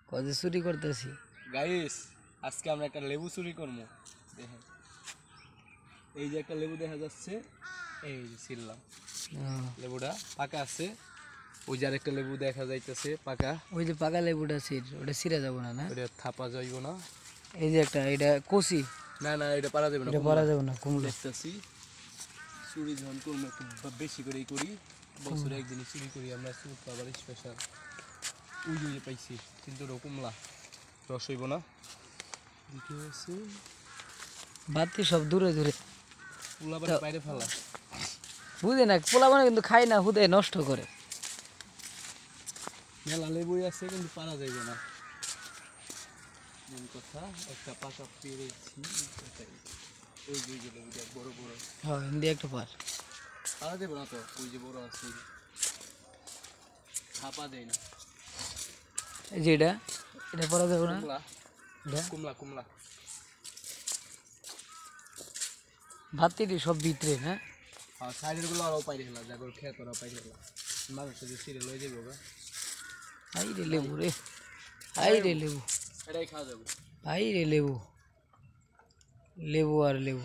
কজে চুরি করতেছি গাইস আজকে আমরা একটা লেবু চুরি করবো দেখেন এই যে একটা লেবু দেখা যাচ্ছে এই যে ছিললাম লেবুটা পাকা আছে ওই যে আরেকটা লেবু দেখা যাইতেছে পাকা ওই যে পাকা লেবুটা ওটা ছিঁড়া যাবো না না ওটা থাপা যাইব না এই যে একটা এটা কষি না না এটা পারা যাবে না এটা পারা যাবে না কুমড়ো দেখতেছি চুরি যখন করবো একটু বেশি করেই করি বছরে একদিনই চুরি করি আমরা চুর আবার স্পেশাল ওই যে পাইছি কিন্তু ওটা কুমলা রস হইব না দ্বিতীয় আছে বাতি সব দূরে দূরে পোলা বাড়ি বাইরে ফেলা বুঝে না পোলা মানে কিন্তু খায় না হুদে নষ্ট করে মেলা লেবুই আছে কিন্তু পারা যাইবে না মেন কথা একটা পাকা পেরেছি ওই যে লেবুটা বড় বড় হ্যাঁ হিন্দি একটা পার পারা যাবে না তো ওই যে বড় আছে ছাপা দেয় না এই যে এটা পারা যাবে না কুমলা এটা কুমলা কুমলা ভাতিটি সব ভিতরে না আর সাইডের গুলো আরও পাইরে খেলা যাগর খেয়ে তোরা পাইরে খেলা মানুষটা যে সিরে লয়ে যাবো গা আই রে লেবু রে আই রে লেবু এটাই খাওয়া যাবো আই রে লেবু লেবু আর লেবু